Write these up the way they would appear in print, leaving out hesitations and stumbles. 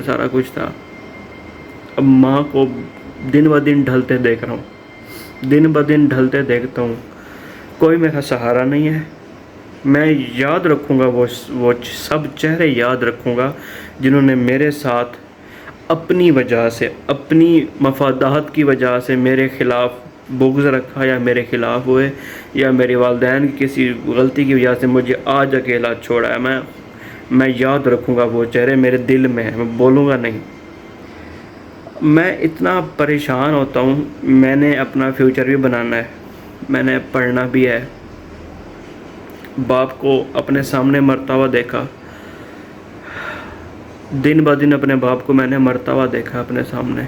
सारा कुछ था। अब माँ को दिन ब दिन ढलते देख रहा हूँ, दिन ब दिन ढलते देखता हूँ, कोई मेरा सहारा नहीं है। मैं याद रखूँगा वो सब चेहरे याद रखूँगा जिन्होंने मेरे साथ अपनी वजह से, अपनी मफादात की वजह से मेरे ख़िलाफ़ बुग़्ज़ रखा, या मेरे ख़िलाफ़ हुए, या मेरे वालिदैन की किसी गलती की वजह से मुझे आज अकेला छोड़ा है। मैं याद रखूँगा वो चेहरे, मेरे दिल में है, मैं बोलूँगा नहीं। मैं इतना परेशान होता हूँ, मैंने अपना फ्यूचर भी बनाना है, मैंने पढ़ना भी है। बाप को अपने सामने मरता हुआ देखा, दिन ब दिन अपने बाप को मैंने मरता हुआ देखा अपने सामने।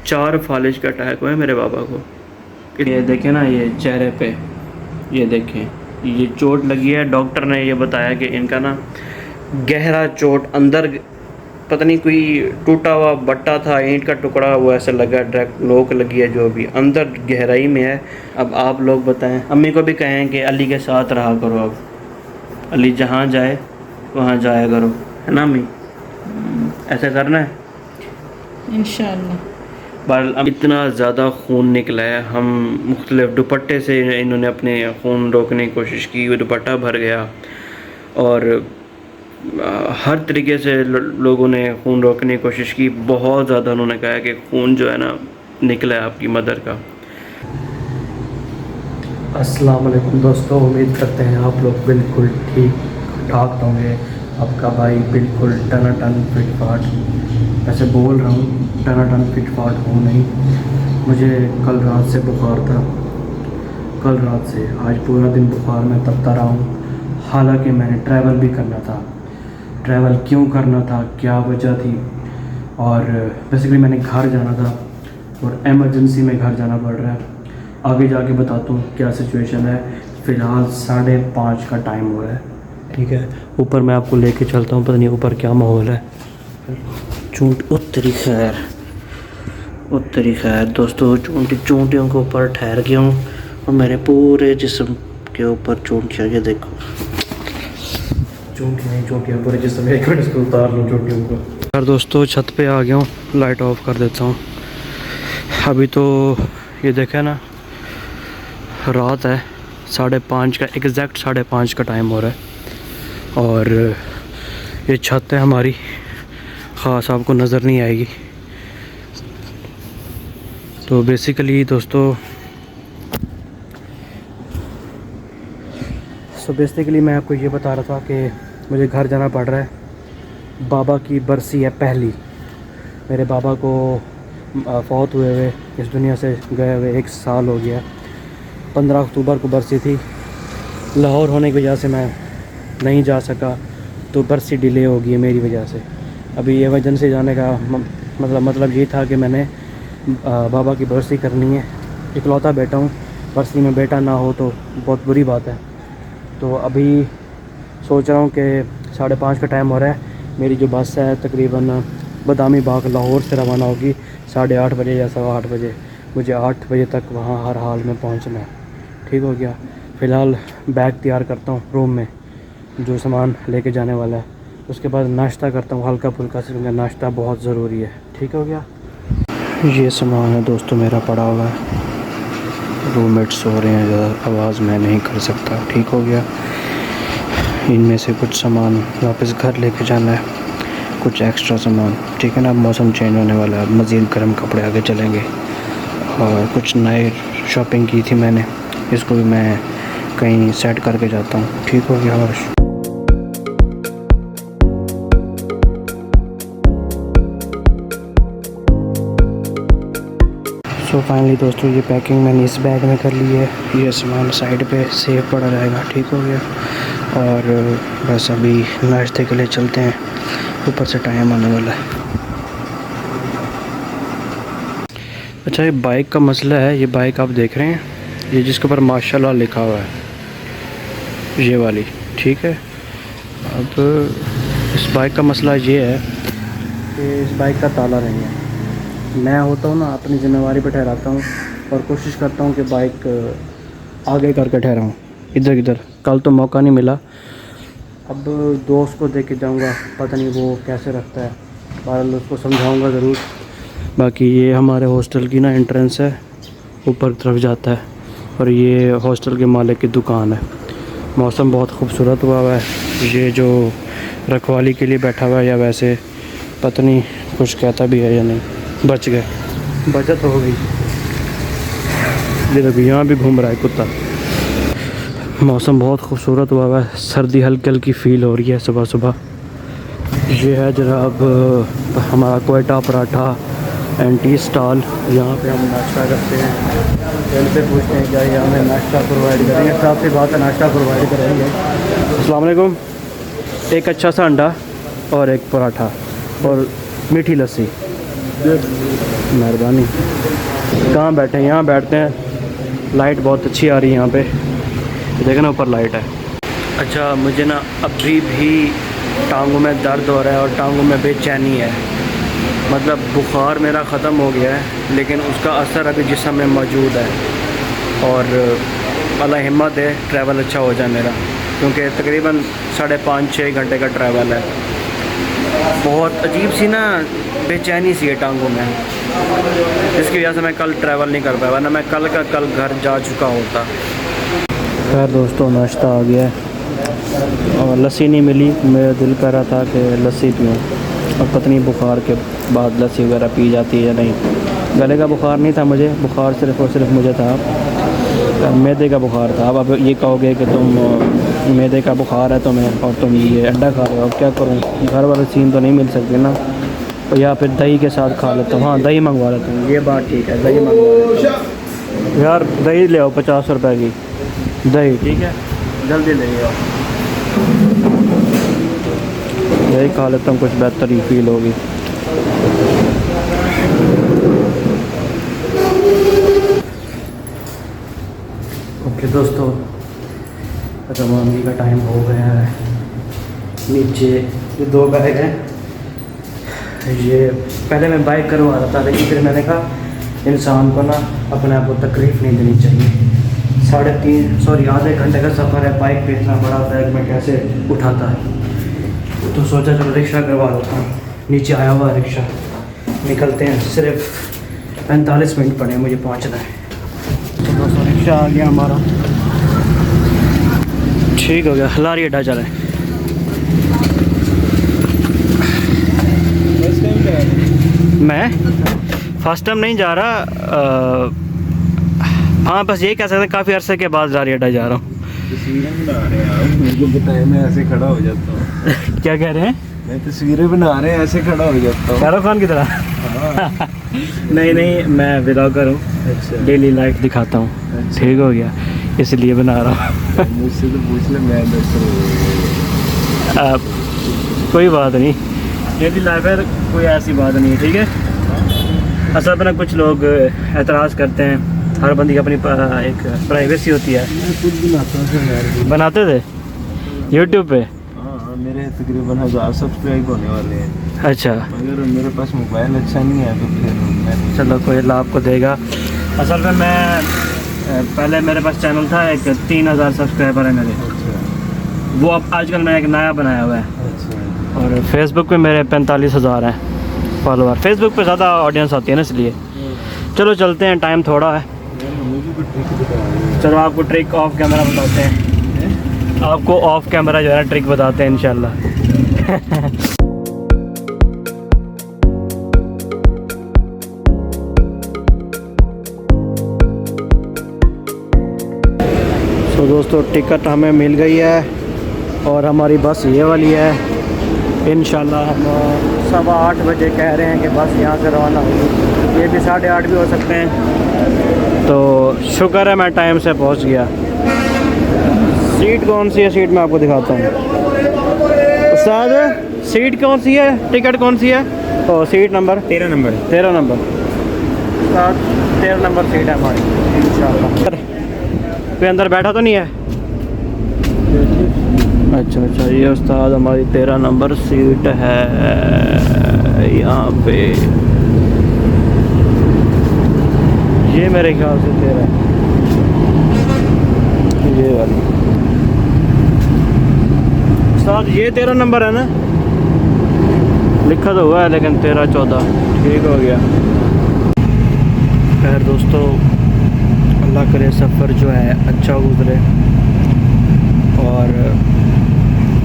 4 फालिज का अटैक हुआ है मेरे बाबा को। ये देखें ना, ये चेहरे पे, ये देखें, ये चोट लगी है। डॉक्टर ने ये बताया कि इनका ना गहरा चोट, अंदर पता नहीं कोई टूटा हुआ बट्टा था, ईंट का टुकड़ा, वो ऐसे लगा, डायरेक्ट नोक लगी है, जो भी अंदर गहराई में है। अब आप लोग बताएं। अम्मी को भी कहें कि अली के साथ रहा करो, अब अली जहाँ जाए वहाँ जाया करो, है ना अम्मी? ऐसा करना है इंशाअल्लाह। पर अब इतना ज़्यादा खून निकला है, हम मुख्तलिफ दुपट्टे से इन्होंने अपने खून रोकने की कोशिश की, वो दुपट्टा भर गया, और हर तरीके से लोगों ने खून रोकने की कोशिश की। बहुत ज़्यादा उन्होंने कहा कि खून जो है ना निकला है आपकी मदर का। अस्सलाम वालेकुम दोस्तों, उम्मीद करते हैं आप लोग बिल्कुल ठीक ठाक होंगे। आपका भाई बिल्कुल टनाटन फिट फाट, ऐसे बोल रहा हूँ, टनाटन फिट फाट हूँ नहीं। मुझे कल रात से बुखार था, कल रात से आज पूरा दिन बुखार में तपता रहा हूँ। हालांकि मैंने ट्रैवल भी करना था। ट्रैवल क्यों करना था, क्या वजह थी, और बेसिकली मैंने घर जाना था और एमरजेंसी में घर जाना पड़ रहा है। आगे जाके बताता हूँ क्या सिचुएशन है। फ़िलहाल 5:30 का टाइम हो रहा है, ठीक है। ऊपर मैं आपको लेके चलता हूँ, पता नहीं ऊपर क्या माहौल है। उत्तरी खैर दोस्तों, चूंटियों के ऊपर ठहर गया हूँ और मेरे पूरे जिस्म के ऊपर चूंटियाँ, ये देखो, चूंटियाँ पूरे जिस्म। एक मिनट इसको उतार लूँ चूंटियों को। यार दोस्तों, छत पे आ गया हूँ, लाइट ऑफ कर देता हूँ। अभी तो ये देखे ना, रात है, 5:30 का, एग्जैक्ट 5:30 का टाइम हो रहा है, और ये छत है हमारी, ख़ास आपको नज़र नहीं आएगी। तो बेसिकली दोस्तों, मैं आपको ये बता रहा था कि मुझे घर जाना पड़ रहा है। बाबा की बरसी है पहली। मेरे बाबा को फौत हुए इस दुनिया से गए हुए 1 साल हो गया। 15 अक्टूबर को बरसी थी। लाहौर होने की वजह से मैं नहीं जा सका, तो बरसी डिले हो गई है मेरी वजह से। अभी एमरजेंसी जाने का मतलब ये था कि मैंने बाबा की बरसी करनी है। इकलौता बेटा हूँ, बरसी में बेटा ना हो तो बहुत बुरी बात है। तो अभी सोच रहा हूँ कि 5:30 का टाइम हो रहा है। मेरी जो बस है तकरीबन बदामी बाग लाहौर से रवाना होगी 8:30 बजे या 8:15 बजे। मुझे 8 बजे तक वहाँ हर हाल में पहुँचना है, ठीक हो गया। फ़िलहाल बैग तैयार करता हूँ रूम में, जो सामान लेके जाने वाला है। उसके बाद नाश्ता करता हूँ हल्का फुल्का से, क्योंकि नाश्ता बहुत ज़रूरी है, ठीक हो गया। ये सामान है दोस्तों मेरा पड़ा हुआ है। रूममेट सो रहे हैं, ज़्यादा आवाज़ मैं नहीं कर सकता, ठीक हो गया। इनमें से कुछ सामान वापस घर लेके जाना है, कुछ एक्स्ट्रा सामान, ठीक है ना। अब मौसम चेंज होने वाला है, मज़ीद गर्म कपड़े आगे चलेंगे। और कुछ नए शॉपिंग की थी मैंने, इसको भी मैं कहीं सेट करके जाता हूँ, ठीक हो गया। और सो फाइनली दोस्तों, ये पैकिंग मैंने इस बैग में कर ली है। ये सामान साइड पे सेफ पड़ा रहेगा, ठीक हो गया। और बस अभी नाश्ते के लिए चलते हैं, ऊपर से टाइम आने वाला है। अच्छा, ये बाइक का मसला है। ये बाइक आप देख रहे हैं, ये जिसके ऊपर माशाल्लाह लिखा हुआ है, ये वाली, ठीक है। अब इस बाइक का मसला ये है कि इस बाइक का ताला नहीं है। मैं होता हूँ ना, अपनी ज़िम्मेवारी पर ठहराता हूँ और कोशिश करता हूँ कि बाइक आगे करके ठहराऊँ, इधर किधर। कल तो मौका नहीं मिला। अब दोस्त को देख के जाऊँगा, पता नहीं वो कैसे रखता है। बहरहाल उसको समझाऊंगा ज़रूर। बाकी ये हमारे हॉस्टल की ना एंट्रेंस है, ऊपर की तरफ जाता है, और ये हॉस्टल के मालिक की दुकान है। मौसम बहुत खूबसूरत हुआ है। ये जो रखवाली के लिए बैठा हुआ है या वैसे पता नहीं कुछ कहता भी है या नहीं, बच गए, बचत हो गई। ये देखो यहाँ भी घूम रहा है कुत्ता। मौसम बहुत खूबसूरत हुआ है, सर्दी हल्की हल्की फील हो रही है सुबह सुबह। ये है जनाब हमारा Quetta paratha and tea stall. यहाँ पे हम नाश्ता करते हैं। इनसे पूछते हैं क्या ये हमें नाश्ता प्रोवाइड करेंगे। साफ सी बात है, नाश्ता प्रोवाइड करेंगे। अस्सलाम वालेकुम। एक अच्छा सा अंडा और एक पराठा और मीठी लस्सी। मेहरबानी। कहाँ बैठे हैं? यहाँ बैठते हैं। लाइट बहुत अच्छी आ रही है यहाँ पे, देखना ऊपर लाइट है। अच्छा, मुझे ना अभी भी टांगों में दर्द हो रहा है और टांगों में बेचैनी है। मतलब बुखार मेरा ख़त्म हो गया है, लेकिन उसका असर अभी जिस्म में मौजूद है। और अल्लाह हिम्मत है, ट्रैवल अच्छा हो जाए मेरा, क्योंकि तकरीबन 5.5-6 घंटे का ट्रैवल है। बहुत अजीब सी ना बेचैनी सी है टांगों में, जिसकी वजह से मैं कल ट्रैवल नहीं कर पाया, वरना मैं कल का कल घर जा चुका होता। खैर दोस्तों, नाश्ता आ गया है और लस्सी नहीं मिली। मेरा दिल कर रहा था कि लस्सी पीऊँ, और पता नहीं बुखार के बाद लस्सी वगैरह पी जाती है या नहीं। गले का बुखार नहीं था मुझे, बुखार सिर्फ़ और सिर्फ मुझे था मैदे का बुखार था। अब ये कहोगे कि तुम मैदे का बुखार है तुम्हें और तुम ये अंडा खा रहे हो, क्या करूँ? घर वाले सीन तो नहीं मिल सकते ना, और या फिर दही के साथ खा लेता हूँ। हाँ, दही मंगवा लेता हूँ, ये बात ठीक है, दही मंगवा लेता हूँ। यार दही ले आओ 50 रुपये की दही, ठीक है? जल्दी ले आओ, दही खा लेता हूँ, कुछ बेहतर ही फील होगी। ओके दोस्तों, रवानगी का टाइम हो गया है। नीचे ये 2 बैग हैं। ये पहले मैं बाइक करवा रहा था, लेकिन फिर मैंने कहा इंसान को ना अपने आप को तकलीफ़ नहीं देनी चाहिए। आधे घंटे का सफ़र है, बाइक पे इतना बड़ा बैग मैं कैसे उठाता है, तो सोचा चलो रिक्शा करवा लेता हूँ। नीचे आया हुआ रिक्शा, निकलते हैं। सिर्फ 45 मिनट पड़े मुझे पहुँचना है। तो दोस्तों रिक्शा आ गया हमारा, ठीक हो गया। लारी अड्डा चला है। मैं फर्स्ट टाइम नहीं जा रहा। हाँ, बस यही कह सकते हैं काफ़ी अरसे के बाद लारी अड्डा जा रहा हूँ। तस्वीरें बना रहे हैं आप, मेरे को बताएं, मैं ऐसे खड़ा हो जाता हूँ। क्या कह रहे हैं? मैं तस्वीरें बना रहे हैं, ऐसे खड़ा हो जाता हूँ। शाहरुख खान की तरह? नहीं, मैं व्लॉगर हूँ। अच्छा, डेली लाइफ दिखाता हूँ। अच्छा। ठीक हो गया, इसलिए बना रहा हूँ। मुझसे तो पूछ ले, मैं कोई बात नहीं, डेली लाइफ है, कोई ऐसी बात नहीं है, ठीक है? असल में ना कुछ लोग एतराज़ करते हैं, हर बंदी की अपनी एक प्राइवेसी होती है। मैं खुद बनाता हूँ यार। बनाते थे यूट्यूब पे? हाँ, मेरे तकरीबन 1000 सब्सक्राइब होने वाले हैं। अच्छा, अगर मेरे पास मोबाइल अच्छा नहीं है तो फिर मैं चलो कोई अल्लाह आपको देगा। असल में मैं पहले मेरे पास चैनल था, एक 3000 सब्सक्राइबर है मेरे। अच्छा, वो अब आजकल मैंने एक नया बनाया हुआ है। अच्छा। और फेसबुक पे मेरे 45,000 हैं फॉलोअर। फेसबुक पे ज़्यादा ऑडियंस आती है ना, इसलिए। चलो चलते हैं, टाइम थोड़ा है। मुझे कोई ट्रिक बता। चलो आपको ट्रिक ऑफ कैमरा बताते हैं। आपको ऑफ कैमरा जो है ना ट्रिक बताते हैं इंशाल्लाह। तो दोस्तों टिकट हमें मिल गई है और हमारी बस ये वाली है। इंशाल्लाह हम 8:15 बजे कह रहे हैं कि बस यहाँ से रवाना होगी। ये भी 8:30 भी हो सकते हैं। तो शुक्र है मैं टाइम से पहुँच गया। सीट कौन सी है? सीट मैं आपको दिखाता हूँ। उस्ताद, सीट कौन सी है? टिकट कौन सी है? तो सीट नंबर 13 नंबर। 13 नंबर उस्ताद, 13 नंबर सीट है हमारी इंशाल्लाह। कोई अंदर बैठा तो नहीं है? अच्छा, ये उस्ताद हमारी 13 नंबर सीट है यहाँ पे। ये मेरे ख्याल से 13 है, ये वाली। उस्ताद ये 13 नंबर है ना? लिखा तो हुआ है लेकिन 13-14 ठीक हो गया। खैर दोस्तों, अल्लाह करे सफ़र जो है अच्छा गुजरे। और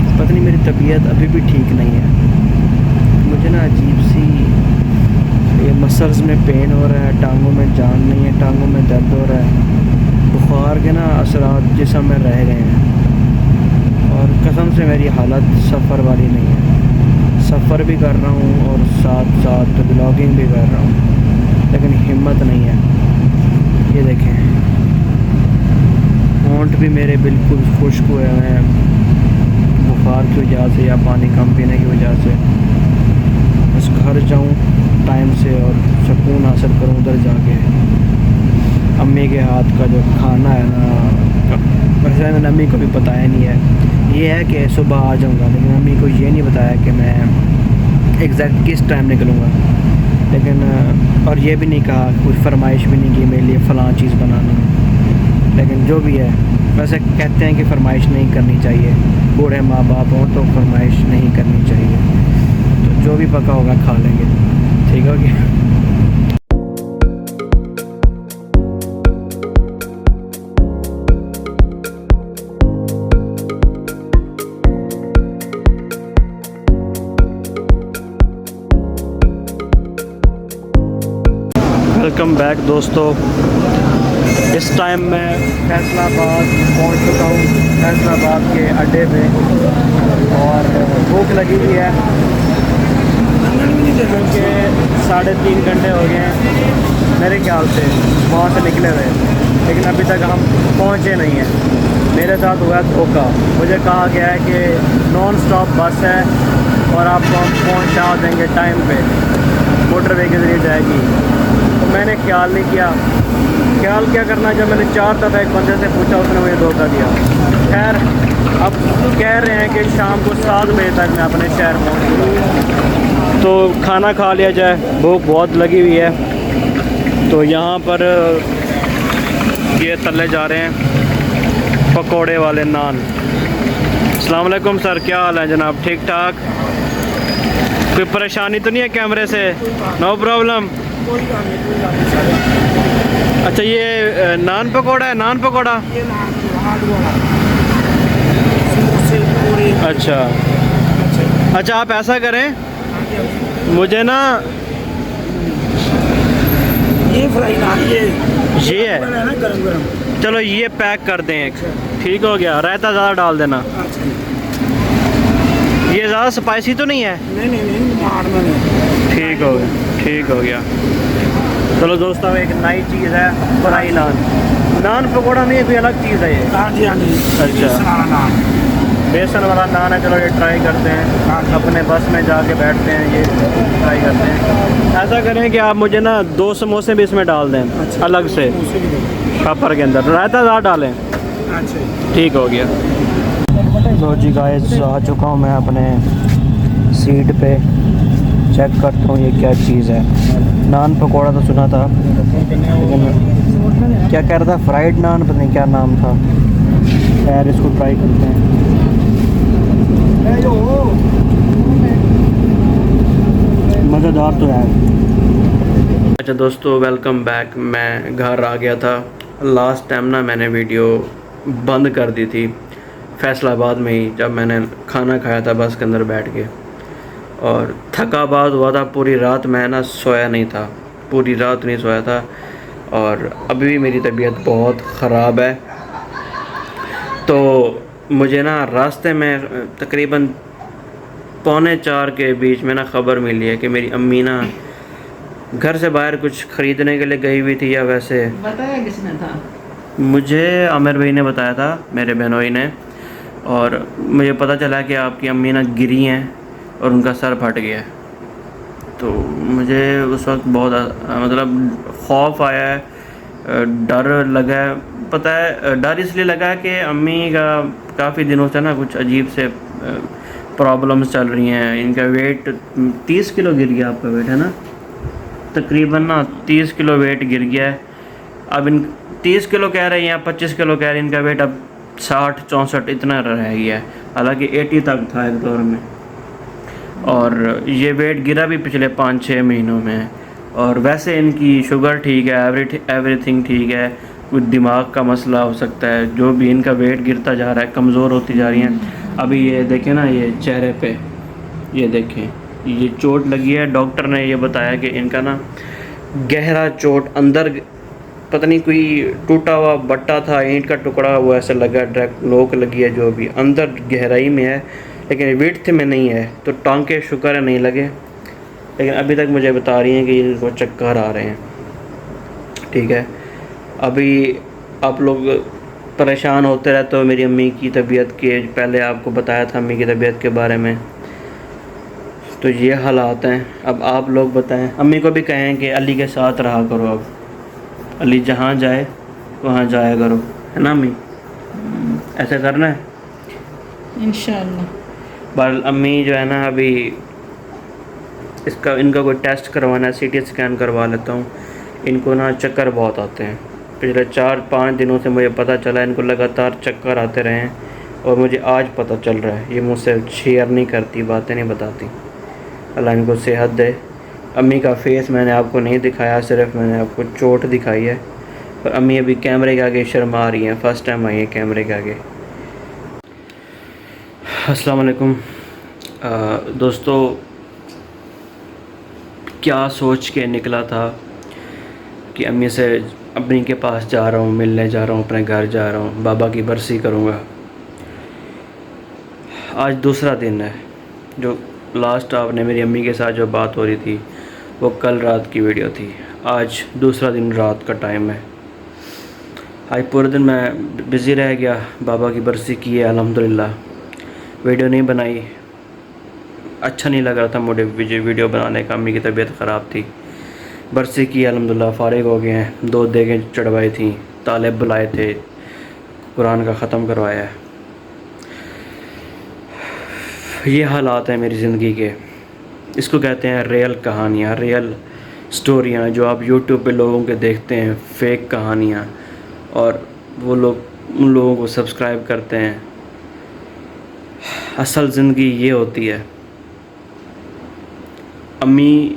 पता नहीं मेरी तबीयत अभी भी ठीक नहीं है। मुझे ना अजीब सी ये मसल्स में पेन हो रहा है, टांगों में जान नहीं है, टांगों में दर्द हो रहा है। बुखार के ना असरात जिस्म में रह गए हैं। और कसम से मेरी हालत सफ़र वाली नहीं है। सफ़र भी कर रहा हूँ और साथ साथ ब्लॉगिंग भी कर रहा हूँ, लेकिन हिम्मत नहीं है। ये देखें, होंठ भी मेरे बिल्कुल खुश्क हुए हैं बुखार की वजह से या पानी कम पीने की वजह से। बस घर जाऊँ टाइम से और सुकून हासिल करूँ उधर जाके। अम्मी के हाथ का जो खाना है ना, वैसे मैंने अम्मी को भी बताया नहीं है। ये है कि सुबह आ जाऊँगा, लेकिन अम्मी को ये नहीं बताया कि मैं एग्जैक्ट किस टाइम निकलूँगा। लेकिन और ये भी नहीं कहा, कोई फरमाइश भी नहीं की मेरे लिए फ़लाँ चीज़ बनाना। लेकिन जो भी है, वैसे कहते हैं कि फरमाइश नहीं करनी चाहिए, बूढ़े माँ बाप हों तो फरमाइश नहीं करनी चाहिए। तो जो भी पका होगा खा लेंगे, ठीक हो गया। वेलकम बैक दोस्तों। इस टाइम मैं फैसलाबाद पहुंच चुका हूँ, फैसलाबाद के अड्डे पे। और भूख लगी हुई है क्योंकि 3.5 घंटे हो गए हैं मेरे ख्याल से वहाँ से निकले हुए, लेकिन अभी तक हम पहुँचे नहीं हैं। मेरे साथ हुआ है धोखा। मुझे कहा गया है कि नॉन स्टॉप बस है और आपको हम पहुँचा देंगे टाइम पे, मोटरवे के ज़रिए जाएगी। तो मैंने ख्याल नहीं किया। ख्याल क्या करना, जब मैंने 4 दफ़ा एक बंदे से पूछा, उसने मुझे धोखा दिया। खैर, अब कह रहे हैं कि शाम को 7 बजे तक मैं अपने शहर पहुँचूँगा। तो खाना खा लिया जाए, भूख बहुत लगी हुई है। तो यहाँ पर ये तले जा रहे हैं पकोड़े वाले नान। अस्सलाम वालेकुम सर, क्या हाल है जनाब? ठीक ठाक? कोई परेशानी तो नहीं है कैमरे से? No problem. अच्छा, ये नान पकोड़ा है? नान पकोड़ा, अच्छा अच्छा। आप ऐसा करें, मुझे ना ये फ्राई नान, ये है, ना गरम गरम। चलो ये पैक कर दें एक। ठीक हो गया। रायता ज़्यादा डाल देना। ये ज़्यादा स्पाइसी तो नहीं है? नहीं मारना नहीं। ठीक हो गया, ठीक हो गया। चलो दोस्तों, एक नई चीज़ है फ्राई नान। नान पकौड़ा नहीं है, कोई अलग चीज़ है ये? हाँ जी। अच्छा, नान, बेसन वाला नान है। चलो ये ट्राई करते हैं, अपने बस में जाके बैठते हैं, ये ट्राई करते हैं। ऐसा करें कि आप मुझे ना 2 समोसे भी इसमें डाल दें, अलग से पापड़ के अंदर। रायता ज़्यादा डालें। अच्छा, ठीक हो गया। तो जी गाइस, आ चुका हूँ मैं अपने सीट पे। चेक करता हूँ ये क्या चीज़ है। नान पकोड़ा तो सुना था, लेकिन क्या कह रहा था, फ्राइड नान, पता नहीं क्या नाम था। खैर, इसको ट्राई करते हैं। मज़ेदार तो है। अच्छा दोस्तों, वेलकम बैक। मैं घर आ गया था। लास्ट टाइम ना मैंने वीडियो बंद कर दी थी फैसलाबाद में ही, जब मैंने खाना खाया था बस के अंदर बैठ के। और थका बहुत हुआ था, पूरी रात मैं ना सोया नहीं था, पूरी रात नहीं सोया था। और अभी भी मेरी तबीयत बहुत ख़राब है। तो मुझे ना रास्ते में तकरीबन 3:45 के बीच में ना ख़बर मिली है कि मेरी अम्मी ना घर से बाहर कुछ ख़रीदने के लिए गई हुई थी, या वैसे बताया किसने था? मुझे आमिर भाई ने बताया था, मेरे बहनोई ने। और मुझे पता चला कि आपकी अम्मी ना गिरी हैं और उनका सर फट गया है। तो मुझे उस वक्त बहुत मतलब खौफ आया है, डर लगा है। पता है, डर इसलिए लगा है कि अम्मी का काफ़ी दिनों से ना कुछ अजीब से प्रॉब्लम्स चल रही हैं। इनका वेट 30 किलो गिर गया। आपका वेट है ना तकरीबन ना 30 किलो वेट गिर गया है। अब इन 30 किलो कह रहे हैं या 25 किलो कह रहे हैं, इनका वेट अब 60-64 इतना रह गया है। हालांकि 80 तक था एक दौर में। और ये वेट गिरा भी पिछले 5-6 महीनों में है। और वैसे इनकी शुगर ठीक है, एवरीथिंग ठीक है, कुछ दिमाग का मसला हो सकता है, जो भी इनका वेट गिरता जा रहा है, कमज़ोर होती जा रही हैं। अभी ये देखें ना, ये चेहरे पे ये देखें, ये चोट लगी है। डॉक्टर ने ये बताया कि इनका ना गहरा चोट अंदर, पता नहीं कोई टूटा हुआ बट्टा था, ईंट का टुकड़ा हुआ ऐसा लगा, डायरेक्ट नोक लगी है, जो भी अंदर गहराई में है, लेकिन विड्थ में नहीं है। तो टांके शुक्र है नहीं लगे, लेकिन अभी तक मुझे बता रही हैं कि इनको चक्कर आ रहे हैं। ठीक है, अभी आप लोग परेशान होते रहते हो मेरी अम्मी की तबीयत के, पहले आपको बताया था अम्मी की तबीयत के बारे में। तो ये हालात हैं। अब आप लोग बताएं, अम्मी को भी कहें कि अली के साथ रहा करो, अब अली जहाँ जाए वहाँ जाया करो, है ना अम्मी? ऐसा करना है इंशाल्लाह। पर अम्मी जो है ना, अभी इनका कोई टेस्ट करवाना है, सीटी स्कैन करवा लेता हूँ। इनको ना चक्कर बहुत आते हैं, पिछले 4-5 दिनों से मुझे पता चला इनको लगातार चक्कर आते रहे हैं, और मुझे आज पता चल रहा है। ये मुझसे शेयर नहीं करती, बातें नहीं बताती। अल्लाह इनको सेहत दे। अम्मी का फेस मैंने आपको नहीं दिखाया, सिर्फ मैंने आपको चोट दिखाई है। पर अम्मी अभी कैमरे के आगे शर्मा रही हैं, फ़र्स्ट टाइम आई है कैमरे के आगे। अस्सलाम वालेकुम दोस्तों, क्या सोच के निकला था कि अम्मी से अम्मी के पास जा रहा हूँ, मिलने जा रहा हूँ, अपने घर जा रहा हूँ, बाबा की बरसी करूँगा। आज दूसरा दिन है। जो लास्ट आपने मेरी अम्मी के साथ जो बात हो रही थी वो कल रात की वीडियो थी। आज दूसरा दिन रात का टाइम है। आज पूरे दिन मैं बिज़ी रह गया, बाबा की बरसी की है अल्हम्दुलिल्लाह। वीडियो नहीं बनाई, अच्छा नहीं लग रहा था मुझे वीडियो बनाने का, अम्मी की तबीयत ख़राब थी। बरसी की अल्हम्दुलिल्लाह, फ़ारिग हो गए हैं। 2 देगें चढ़वाई थी, तालिब बुलाए थे, कुरान का ख़त्म करवाया है। ये हालात हैं मेरी ज़िंदगी के। इसको कहते हैं रियल कहानियाँ, रियल स्टोरियाँ, जो आप यूट्यूब पे लोगों के देखते हैं, फेक कहानियाँ, और वो लोग उन लोगों को सब्सक्राइब करते हैं। असल ज़िंदगी ये होती है। अम्मी,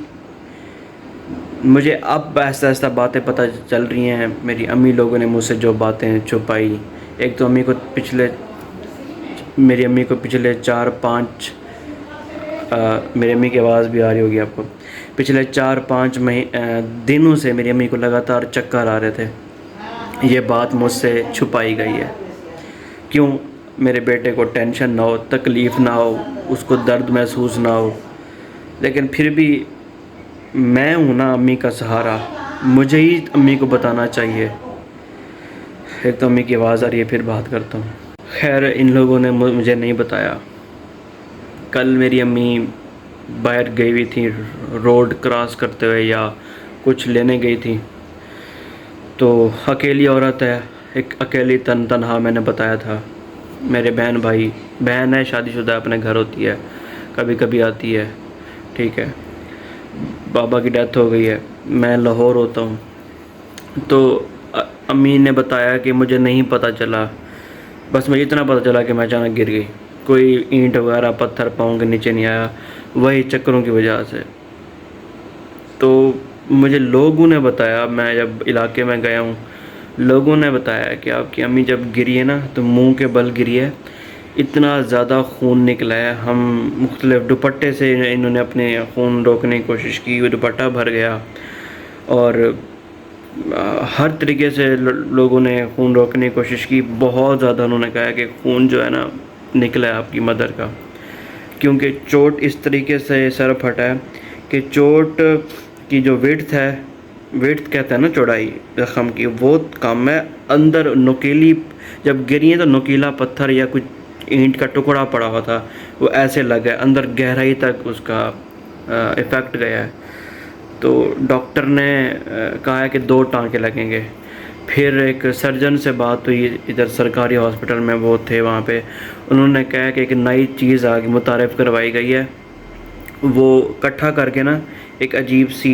मुझे अब ऐसा ऐसा बातें पता चल रही हैं। मेरी अम्मी लोगों ने मुझसे जो बातें छुपाई, एक तो मेरी अम्मी को पिछले 4-5 मेरी अम्मी की आवाज़ भी आ रही होगी आपको, पिछले 4-5 दिनों से मेरी अम्मी को लगातार चक्कर आ रहे थे। ये बात मुझसे छुपाई गई है। क्यों? मेरे बेटे को टेंशन ना हो, तकलीफ़ ना हो, उसको दर्द महसूस ना हो। लेकिन फिर भी मैं हूँ ना अम्मी का सहारा, मुझे ही अम्मी को बताना चाहिए। एक तो अम्मी की आवाज़ आ रही है, फिर बात करता हूँ। खैर, इन लोगों ने मुझे नहीं बताया। कल मेरी अम्मी बाहर गई हुई थी, रोड क्रॉस करते हुए या कुछ लेने गई थी। तो अकेली औरत है, एक अकेली तनहा, मैंने बताया था। मेरे बहन है, शादीशुदा, अपने घर होती है, कभी कभी आती है। ठीक है, बाबा की डेथ हो गई है, मैं लाहौर होता हूँ। तो अम्मी ने बताया कि मुझे नहीं पता चला, बस मुझे इतना पता चला कि मैं अचानक गिर गई। कोई ईंट वगैरह पत्थर पाँव के नीचे नहीं आया, वही चक्करों की वजह से। तो मुझे लोगों ने बताया, मैं जब इलाके में गया हूँ, लोगों ने बताया कि आपकी अम्मी जब गिरी है ना, तो मुंह के बल गिरी है, इतना ज़्यादा खून निकला है। हम मुख्तलिफ दुपट्टे से इन्होंने अपने खून रोकने की कोशिश की, वो दुपट्टा भर गया, और हर तरीके से लोगों ने खून रोकने की कोशिश की। बहुत ज़्यादा उन्होंने कहा कि खून जो है ना निकला है आपकी मदर का, क्योंकि चोट इस तरीके से सर फटा है कि चोट की जो विड्थ है, विड्थ कहते हैं ना चौड़ाई ज़ख़म की, वो कम है। अंदर नुकीली, जब गिरी है तो नुकीला पत्थर या कुछ ईंट का टुकड़ा पड़ा हुआ था, वो ऐसे लगा है, अंदर गहराई तक उसका इफ़ेक्ट गया है। तो डॉक्टर ने कहा है कि 2 टाँके लगेंगे। फिर एक सर्जन से बात हुई, इधर सरकारी हॉस्पिटल में वो थे वहाँ पे, उन्होंने कहा कि एक नई चीज़ आगे मुतारिफ़ करवाई गई है, वो इकट्ठा करके ना एक अजीब सी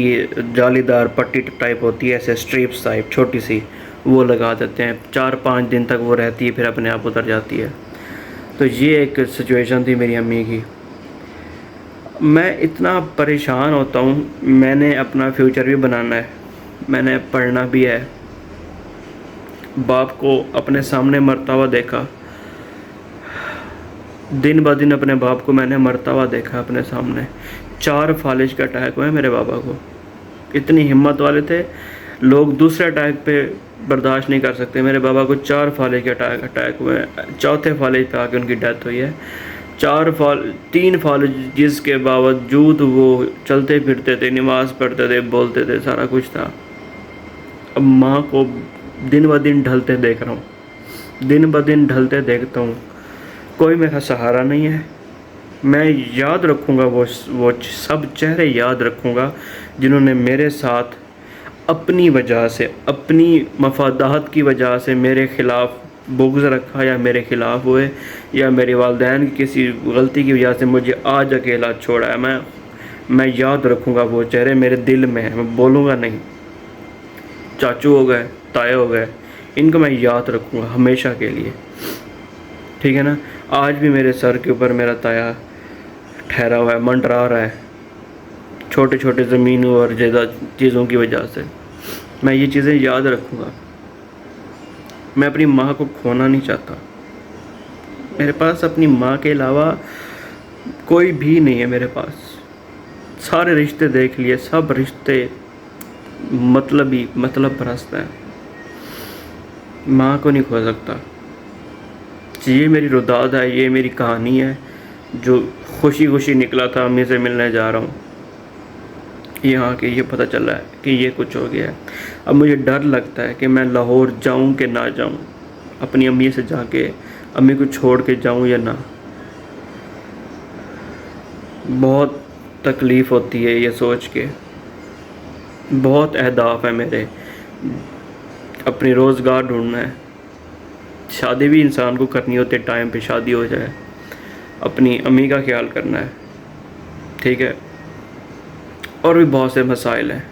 जालीदार पट्टी टाइप होती है, ऐसे स्ट्रिप्स टाइप छोटी सी, वो लगा देते हैं। 4-5 दिन तक वो रहती है, फिर अपने आप उतर जाती है। तो ये एक सिचुएशन थी मेरी अम्मी की। मैं इतना परेशान होता हूँ। मैंने अपना फ्यूचर भी बनाना है, मैंने पढ़ना भी है। बाप को अपने सामने मरता हुआ देखा, दिन ब दिन अपने बाप को मैंने मरता हुआ देखा अपने सामने। 4 फालिज का अटैक हुआ है मेरे बाबा को। इतनी हिम्मत वाले थे लोग, दूसरे अटैक पे बर्दाश्त नहीं कर सकते। मेरे बाबा को 4 फालिज के अटैक हुए हैं, चौथे फालिज पे आके उनकी डेथ हुई है। 3 फालिज जिसके बावजूद वो चलते फिरते थे, नमाज़ पढ़ते थे, बोलते थे, सारा कुछ था। अब माँ को दिन ब दिन ढलते देख रहा हूँ, दिन ब दिन ढलते देखता हूँ। कोई मेरा सहारा नहीं है। मैं याद रखूँगा वो सब चेहरे याद रखूँगा जिन्होंने मेरे साथ अपनी वजह से, अपनी मफादात की वजह से मेरे ख़िलाफ़ बुग़्ज़ रखा, या मेरे ख़िलाफ़ हुए, या मेरे वालिदैन की किसी गलती की वजह से मुझे आज अकेला छोड़ा है। मैं याद रखूँगा वो चेहरे, मेरे दिल में है, मैं बोलूँगा नहीं। चाचू हो गए, ताए हो गए, इनको मैं याद रखूँगा हमेशा के लिए, ठीक है ना। आज भी मेरे सर के ऊपर मेरा ताया ठहरा हुआ है, मंडरा रहा है, छोटे छोटे ज़मीनों और जायदाद चीज़ों की वजह से। मैं ये चीज़ें याद रखूँगा। मैं अपनी माँ को खोना नहीं चाहता। मेरे पास अपनी माँ के अलावा कोई भी नहीं है मेरे पास। सारे रिश्ते देख लिए, सब रिश्ते मतलब परस्त हैं। माँ को नहीं खो सकता। ये मेरी रुदाद है, ये मेरी कहानी है जो खुशी खुशी निकला था। अम्मी से मिलने जा रहा हूँ, यहाँ के ये पता चला है कि ये कुछ हो गया है। अब मुझे डर लगता है कि मैं लाहौर जाऊँ कि ना जाऊँ, अपनी अम्मी से जाके अम्मी को छोड़ के जाऊँ या ना। बहुत तकलीफ़ होती है ये सोच के। बहुत अहदाफ है मेरे, अपनी रोज़गार ढूंढना है, शादी भी इंसान को करनी होती है, टाइम पे शादी हो जाए, अपनी अम्मी का ख्याल करना है, ठीक है, और भी बहुत से मसाइल हैं।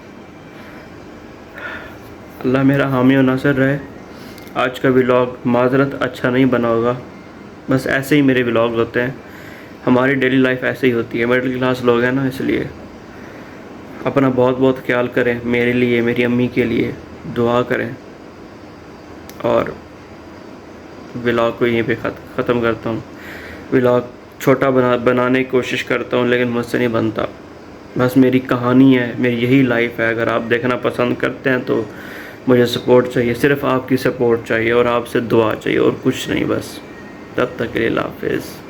अल्लाह मेरा हामी और नासिर रहे। आज का व्लॉग माज़रत अच्छा नहीं बना होगा, बस ऐसे ही मेरे व्लॉग होते हैं। हमारी डेली लाइफ ऐसे ही होती है, मिडिल क्लास लोग हैं ना, इसलिए अपना बहुत बहुत ख्याल करें। मेरे लिए, मेरी अम्मी के लिए दुआ करें। और व्लॉग को यहीं पे ख़त्म करता हूँ। व्लॉग छोटा बनाने की कोशिश करता हूँ, लेकिन मुझसे नहीं बनता। बस मेरी कहानी है, मेरी यही लाइफ है। अगर आप देखना पसंद करते हैं तो मुझे सपोर्ट चाहिए, सिर्फ़ आपकी सपोर्ट चाहिए और आपसे दुआ चाहिए, और कुछ नहीं। बस तब तक के लिए अल्लाह हाफ़िज़।